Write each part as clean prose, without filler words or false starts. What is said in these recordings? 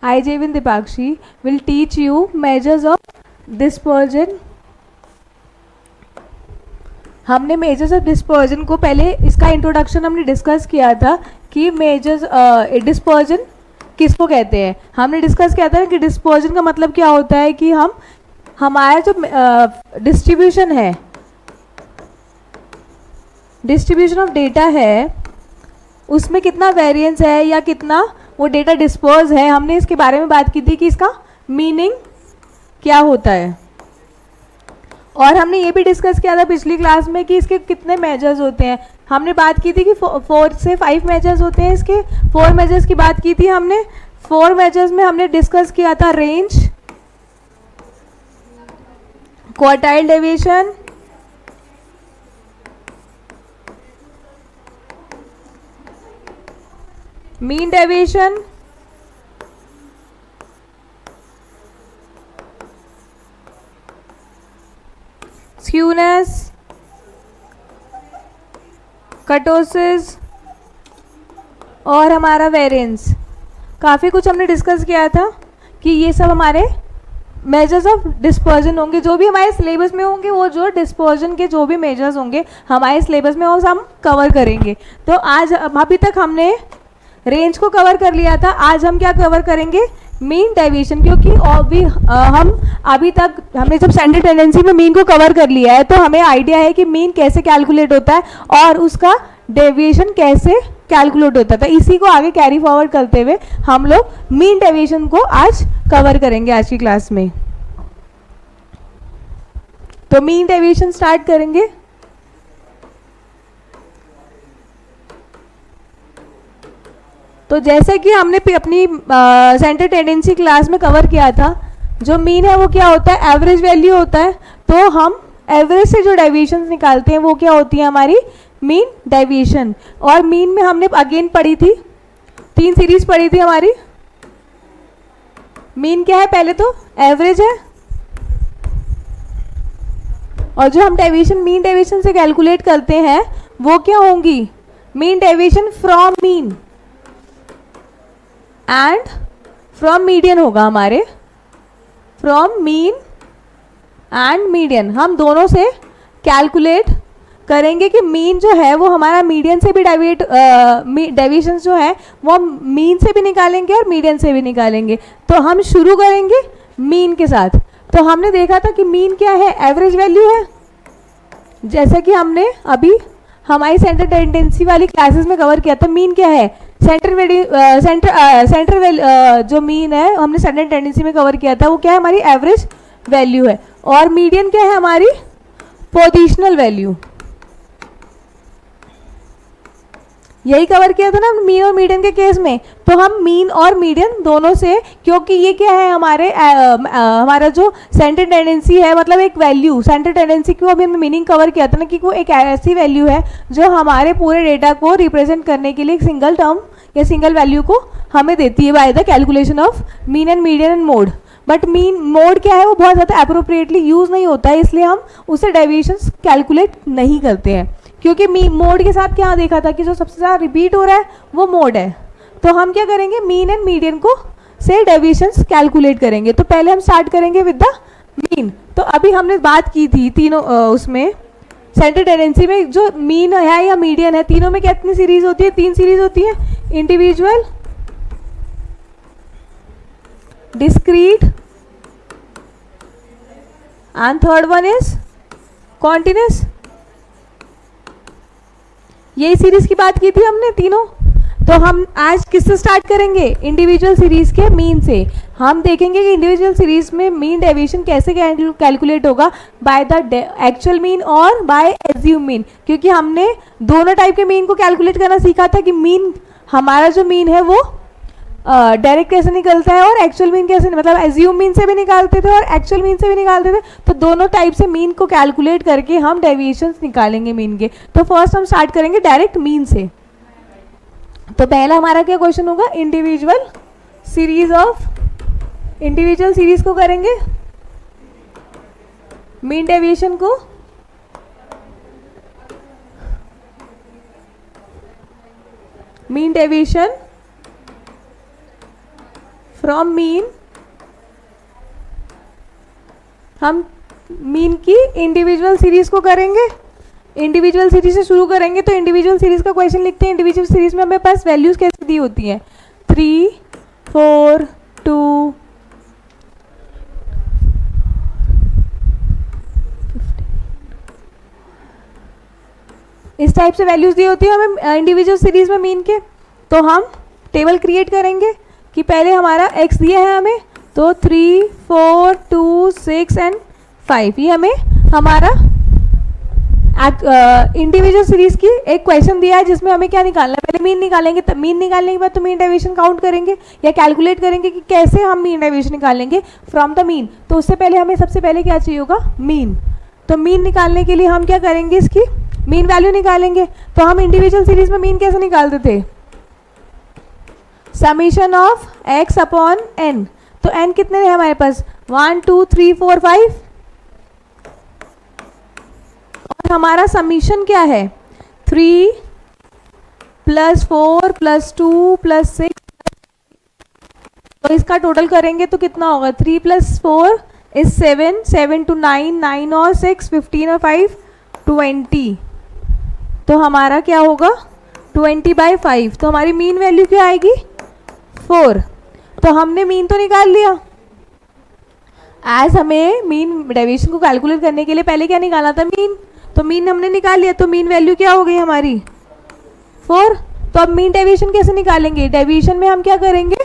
I, Jayvin Dipakshi, will teach you measures of dispersion. हमने measures of dispersion को पहले इसका इंट्रोडक्शन हमने डिस्कस किया था कि मेजर्स डिस्पर्जन किसको कहते हैं. हमने डिस्कस किया था कि डिस्पर्जन का मतलब क्या होता है कि हम हमारा जो डिस्ट्रीब्यूशन है, डिस्ट्रीब्यूशन ऑफ डेटा है, उसमें कितना वेरिएंस है या कितना वो डेटा डिस्पर्स है. हमने इसके बारे में बात की थी कि इसका मीनिंग क्या होता है. और हमने ये भी डिस्कस किया था पिछली क्लास में कि इसके कितने मेजर्स होते हैं. हमने बात की थी कि 4 से 5 मेजर्स होते हैं. इसके 4 मेजर्स की बात की थी हमने. 4 मेजर्स में हमने डिस्कस किया था range, quartile deviation, mean deviation, skewness, kurtosis और हमारा वेरिएंस. काफ़ी कुछ हमने डिस्कस किया था कि ये सब हमारे मेजर्स ऑफ डिस्पर्जन होंगे. जो भी हमारे सिलेबस में होंगे वो जो डिस्पर्जन के जो भी मेजर्स होंगे हमारे सिलेबस में वो हम कवर करेंगे. तो आज अभी तक हमने रेंज को कवर कर लिया था. आज हम क्या कवर करेंगे? Mean deviation. क्योंकि हम अभी तक हमने जब स्टैंडर्ड टेंडेंसी में मीन को कवर कर लिया है तो हमें आइडिया है कि मीन कैसे कैलकुलेट होता है और उसका डेविएशन कैसे कैलकुलेट होता था. इसी को आगे कैरी फॉरवर्ड करते हुए हम लोग मीन डेविएशन को आज कवर करेंगे आज की क्लास में. तो मीन डेविएशन स्टार्ट करेंगे. तो जैसे कि हमने अपनी सेंटर टेंडेंसी क्लास में कवर किया था, जो मीन है वो क्या होता है? एवरेज वैल्यू होता है. तो हम एवरेज से जो डेविएशंस निकालते हैं वो क्या होती है? हमारी मीन डेविएशन. और मीन में हमने अगेन पढ़ी थी, 3 सीरीज पढ़ी थी हमारी. मीन क्या है? पहले तो एवरेज है, और जो हम डेविएशन मीन डेविएशन से कैलकुलेट करते हैं वो क्या होंगी? Mean deviation from mean and from median होगा हमारे. फ्रॉम मीन एंड मीडियन हम दोनों से कैलकुलेट करेंगे कि मीन जो है वो हमारा मीडियन से भी डेविएशन जो है वो मीन से भी निकालेंगे और मीडियन से भी निकालेंगे. तो हम शुरू करेंगे मीन के साथ. तो हमने देखा था कि मीन क्या है? एवरेज वैल्यू है. जैसा कि हमने अभी हमारी सेंटर टेंडेंसी वाली क्लासेस में कवर किया था. मीन क्या है? जो मीन है हमने सेंटर टेंडेंसी में कवर किया था वो क्या है? हमारी एवरेज वैल्यू है. और मीडियन क्या है? हमारी पोजिशनल वैल्यू. यही कवर किया था ना मीन और मीडियन के केस में. तो हम मीन और मीडियन दोनों से, क्योंकि ये क्या है हमारा जो सेंटर टेंडेंसी है, मतलब एक वैल्यू, सेंटर टेंडेंसी को अभी हमने मीनिंग कवर किया था ना कि वो एक ऐसी वैल्यू है जो हमारे पूरे डेटा को रिप्रेजेंट करने के लिए एक सिंगल टर्म या सिंगल वैल्यू को हमें देती है by the calculation of mean and median and mode. But mean mode क्या है? वो बहुत ज़्यादा अप्रोप्रिएटली यूज़ नहीं होता है, इसलिए हम उससे डेविएशंस कैलकुलेट नहीं करते हैं. क्योंकि मोड के साथ क्या देखा था कि जो सबसे ज़्यादा रिपीट हो रहा है वो मोड है. तो हम क्या करेंगे? मीन एंड मीडियन को से डेविएशंस कैलकुलेट करेंगे. तो पहले हम स्टार्ट करेंगे विद द मीन. तो अभी हमने बात की थी तीनों उसमें सेंटर टेंडेंसी में जो मीन है या मीडियन है, तीनों में कितनी सीरीज होती है? 3 सीरीज होती है. Individual, discrete and third one is continuous. यही सीरीज की बात की थी हमने तीनों. तो हम आज किससे स्टार्ट करेंगे? इंडिविजुअल सीरीज के मीन से. हम देखेंगे कि इंडिविजुअल सीरीज में मीन डेविएशन कैसे कैलकुलेट होगा, बाय द एक्चुअल मीन और बाय एज्यूम मीन. क्योंकि हमने दोनों टाइप के मीन को कैलकुलेट करना सीखा था कि मीन, हमारा जो मीन है वो डायरेक्ट कैसे निकलता है और एक्चुअल मीन कैसे, मतलब एज्यूम मीन से भी निकालते थे और एक्चुअल मीन से भी निकालते थे. तो दोनों टाइप से मीन को कैलकुलेट करके हम डेविएशंस निकालेंगे मीन के. तो फर्स्ट हम स्टार्ट करेंगे डायरेक्ट मीन से. तो पहला हमारा क्या क्वेश्चन होगा? इंडिविजुअल सीरीज को करेंगे, मीन डेविएशन को मीन डेविएशन फ्रॉम मीन हम मीन की इंडिविजुअल सीरीज को करेंगे, इंडिविजुअल सीरीज से शुरू करेंगे। तो इंडिविजुअल सीरीज का क्वेश्चन लिखते हैं। इंडिविजुअल सीरीज में हमें पास वैल्यूज कैसे दी होती हैं, 3 4 2 इस टाइप से वैल्यूज दी होती है हमें इंडिविजुअल सीरीज में मीन के। तो हम टेबल क्रिएट करेंगे कि पहले हमारा x दिया है हमें, तो 3 4 2 6 एंड 5 ये हमें हमारा इंडिविजुअल सीरीज की एक क्वेश्चन दिया है जिसमें हमें क्या निकालना है, पहले मीन निकालेंगे। तब मीन निकालने के बाद तो मीन डेविएशन काउंट करेंगे या कैलकुलेट करेंगे कि कैसे हम मीन डेविएशन निकालेंगे फ्रॉम द मीन। तो उससे पहले हमें सबसे पहले क्या चाहिए होगा, मीन। तो मीन निकालने के लिए हम क्या करेंगे, इसकी मीन वैल्यू निकालेंगे। तो हम इंडिविजुअल सीरीज में मीन कैसे निकालते थे, summation of x upon n। तो n कितने हैं हमारे पास, 1 2 3 4 5 और हमारा समीशन क्या है, 3 + 4 + 2 + 6। तो इसका टोटल करेंगे तो कितना होगा, 3 + 4 is 7 7 to 9 9 और 6 15 और 5 20। तो हमारा क्या होगा 20/5। तो हमारी मीन वैल्यू क्या आएगी 4। तो हमने मीन तो निकाल लिया। एज हमें मीन डेविएशन को कैलकुलेट करने के लिए पहले क्या निकालना था, मीन। तो मीन हमने निकाल लिया, तो मीन वैल्यू क्या हो गई हमारी 4। तो अब मीन डेविएशन कैसे निकालेंगे, डेविएशन में हम क्या करेंगे,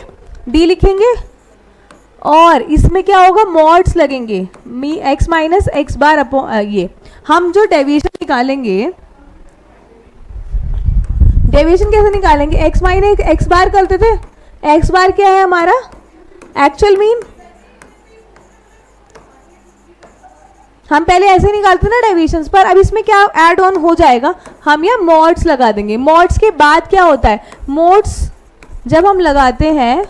डी लिखेंगे और इसमें क्या होगा, मॉड्स लगेंगे, x minus x bar upon ये। हम जो डेविएशन निकालेंगे, डेविएशन कैसे निकालेंगे, x माइनस एक्स बार करते थे। x बार क्या है हमारा एक्चुअल मीन, हम पहले ऐसे निकालते ना डेविएशंस पर। अब इसमें क्या ऐड ऑन हो जाएगा, हम यहाँ मॉड्स लगा देंगे। मॉड्स के बाद क्या होता है, मॉड्स जब हम लगाते हैं,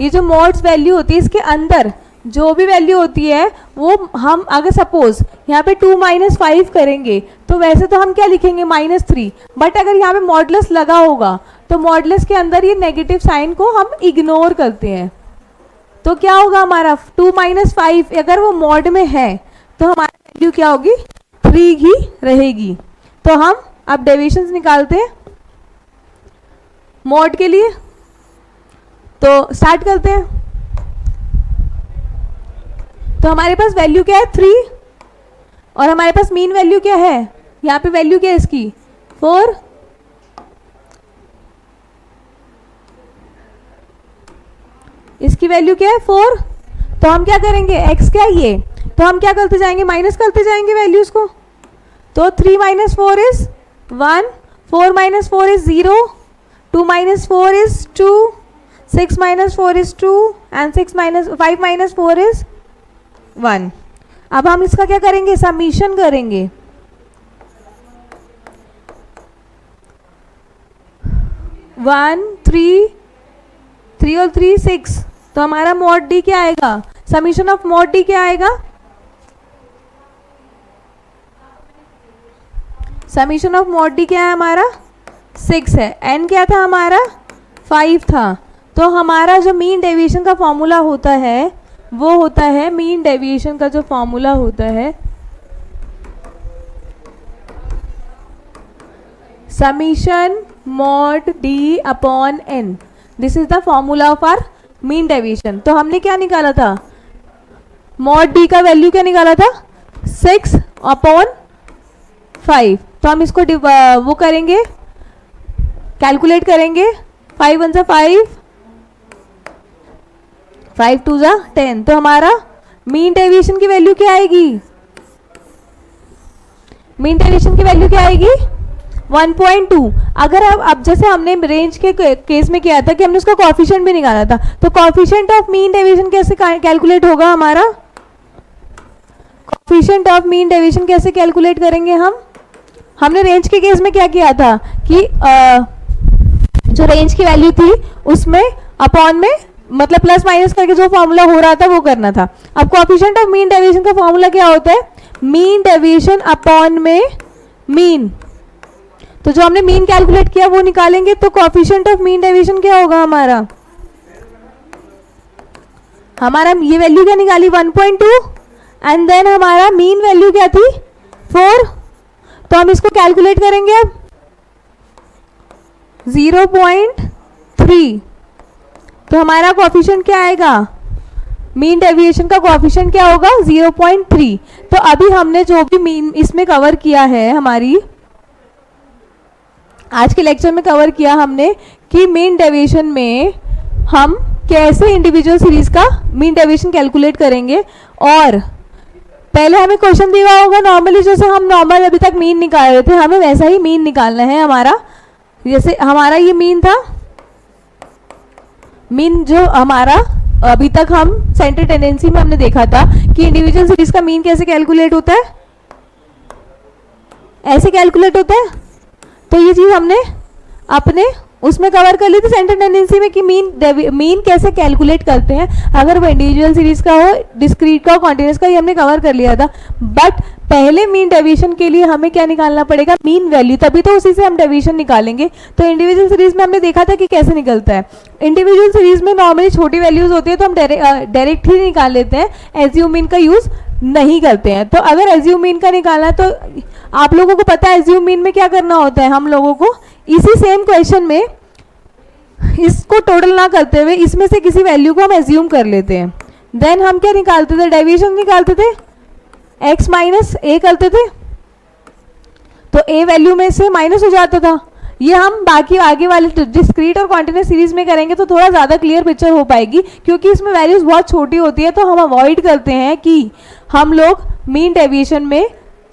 ये जो मॉड्स वैल्यू होती है इसके अंदर जो भी वैल्यू होती है वो हम अगर सपोज यहाँ पे 2 - 5 करेंगे तो वैसे तो हम क्या लिखेंगे -3, बट अगर यहाँ पे मॉडुलस लगा होगा तो मॉडुलस के अंदर ये नेगेटिव साइन को हम इग्नोर करते हैं। तो क्या होगा हमारा 2 - 5 अगर वो मॉड में है तो हमारी वैल्यू क्या होगी 3 ही रहेगी। तो हम अब डेविएशंस निकालते हैं मॉड के लिए। तो स्टार्ट करते हैं। तो हमारे पास वैल्यू क्या है 3 और हमारे पास मीन वैल्यू क्या है, यहाँ पे वैल्यू क्या है इसकी 4। इसकी वैल्यू क्या है 4। तो हम क्या करेंगे, x क्या है ये, तो हम क्या करते जाएंगे, माइनस करते जाएंगे वैल्यूज को। तो 3 - 4 is 1, 4 - 4 is 0, 2 - 4 is 2, 6 - 4 is 2 and 5 - 4 is 1। अब हम इसका क्या करेंगे, समीशन करेंगे। वन 3 और 3 6। तो हमारा मॉड डी क्या आएगा, समीशन ऑफ मॉड डी क्या आएगा, समीशन ऑफ मॉड डी क्या है हमारा 6 है। एन क्या था हमारा 5 था। तो हमारा जो मीन डेविएशन का फॉर्मूला होता है वो होता है, मीन डेविएशन का जो फॉर्मूला होता है summation mod d upon n. This is the formula of our mean deviation. तो हमने क्या निकाला था, मॉड डी का वैल्यू क्या निकाला था 6 अपॉन 5। तो हम इसको वो करेंगे, कैलकुलेट करेंगे। 5 1 = 5, 5 2 = 10। तो हमारा मीन डेविएशन की वैल्यू क्या आएगी, मीन डेविएशन की वैल्यू क्या आएगी 1.2। अगर अब जैसे हमने रेंज के केस में किया था कि हमने उसका कोएफिशिएंट भी निकाला था, तो कोएफिशिएंट ऑफ मीन डेविएशन कैसे कैलकुलेट होगा हमारा, कोएफिशिएंट ऑफ मीन डेविएशन कैसे कैलकुलेट करेंगे हमने रेंज के केस में क्या किया था कि जो रेंज की वैल्यू थी उसमें अपॉन में मतलब प्लस माइनस करके जो फॉर्मूला हो रहा था वो करना था। अब कोएफिशिएंट ऑफ मीन डेविएशन का फॉर्मूला क्या होता है, मीन डेविएशन अपॉन में मीन। तो जो हमने मीन कैलकुलेट किया वो निकालेंगे, तो कोएफिशिएंट ऑफ मीन डेविएशन क्या होगा हमारा हमारा ये वैल्यू क्या निकाली 1.2 एंड देन हमारा मीन वैल्यू क्या थी 4। तो हम इसको कैलकुलेट करेंगे अब 0.3। तो हमारा कोएफिशिएंट क्या आएगा, मीन डेविएशन का कोएफिशिएंट क्या होगा 0.3। तो अभी हमने जो भी मीन इसमें कवर किया है, हमारी आज के लेक्चर में कवर किया हमने कि मीन डेविएशन में हम कैसे इंडिविजुअल सीरीज का मीन डेविएशन कैलकुलेट करेंगे। और पहले हमें क्वेश्चन दिया होगा नॉर्मली, जैसे हम नॉर्मल अभी तक मीन निकाल रहे थे, हमें वैसा ही मीन निकालना है हमारा। जैसे हमारा ये मीन था, मीन जो हमारा अभी तक हम सेंटर टेंडेंसी में हमने देखा था कि इंडिविजुअल सीरीज का मीन कैसे कैलकुलेट होता है, ऐसे कैलकुलेट होता है। तो ये चीज हमने अपने उसमें कवर कर ली थी सेंटर टेंडेंसी में कि मीन कैसे कैलकुलेट करते हैं, अगर वो इंडिविजुअल सीरीज का हो, डिस्क्रीट का हो, कॉन्टिन्यूस का, ये हमने कवर कर लिया था। बट पहले मीन डेविएशन के लिए हमें क्या निकालना पड़ेगा, मीन वैल्यू, तभी तो उसी से हम डेविएशन निकालेंगे। तो इंडिविजुअल सीरीज में हमने देखा था कि कैसे निकलता है। इंडिविजुअल सीरीज में नॉर्मली छोटी वैल्यूज होती है तो हम डायरेक्ट ही निकाल लेते हैं, एज्यूम मीन का यूज नहीं करते हैं। तो अगर एज्यूम मीन का निकालना है तो आप लोगों को पता है एज्यूम मीन में क्या करना होता है, हम लोगों को इसी सेम क्वेश्चन में इसको टोटल ना करते हुए इसमें से किसी वैल्यू को हम एज्यूम कर लेते हैं। देन हम क्या निकालते थे, डेविएशन निकालते थे, x माइनस ए करते थे, तो a वैल्यू में से माइनस हो जाता था। ये हम बाकी आगे वाले डिस्क्रीट और कॉन्टिन्यूस सीरीज में करेंगे तो थोड़ा ज़्यादा क्लियर पिक्चर हो पाएगी, क्योंकि इसमें वैल्यूज बहुत छोटी होती है। तो हम अवॉइड करते हैं कि हम लोग मीन डेविएशन में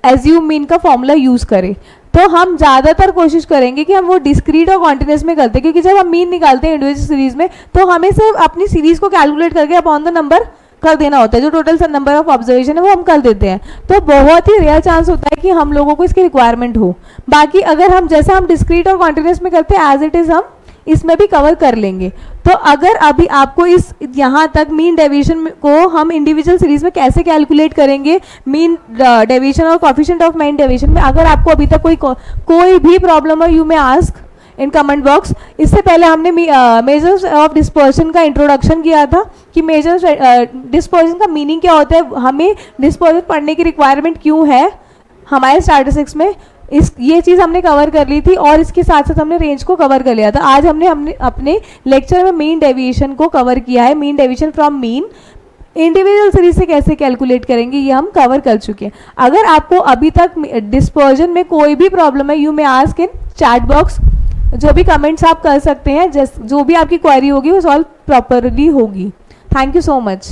एज्यूम मीन का फॉर्मूला यूज़ करें। तो हम ज़्यादातर कोशिश करेंगे कि हम वो डिस्क्रीट और कॉन्टिन्यूस में करते हैं, क्योंकि जब हम मीन निकालते हैं इंडिविजुअल सीरीज में तो हमें सिर्फ अपनी सीरीज को कैलकुलेट करके अपॉन द नंबर कर देना होता है, जो टोटल नंबर ऑफ ऑब्जर्वेशन है वो हम कर देते हैं। तो बहुत ही रेयर चांस होता है कि हम लोगों को इसकी रिक्वायरमेंट हो। बाकी अगर हम जैसा हम डिस्क्रीट और कॉन्टिन्यूस में करते हैं एज इट इज़ हम इसमें भी कवर कर लेंगे। तो अगर अभी आपको इस यहाँ तक मीन डेविएशन को हम इंडिविजुअल सीरीज में कैसे कैलकुलेट करेंगे, मीन डेविएशन और कोएफिशिएंट ऑफ मीन डेविएशन में, अगर आपको अभी तक कोई भी प्रॉब्लम है, you may ask in comment box. इससे पहले हमने मेजर्स ऑफ डिस्पर्शन का इंट्रोडक्शन किया था कि मेजर्स डिस्पर्शन का मीनिंग क्या होता है, हमें डिस्पर्शन पढ़ने की रिक्वायरमेंट क्यों है हमारे स्टैटिस्टिक्स में, ये चीज़ हमने कवर कर ली थी। और इसके साथ साथ हमने रेंज को कवर कर लिया था। आज हमने अपने लेक्चर में मीन डेविएशन को कवर किया है, mean deviation from mean individual series से कैसे कैलकुलेट करेंगे ये हम कवर कर चुके हैं। अगर आपको अभी तक डिस्पर्जन में कोई भी प्रॉब्लम है, you may ask in chat box, जो भी कमेंट्स आप कर सकते हैं, जो भी आपकी क्वेरी होगी वो सॉल्व प्रॉपरली होगी। Thank you so much.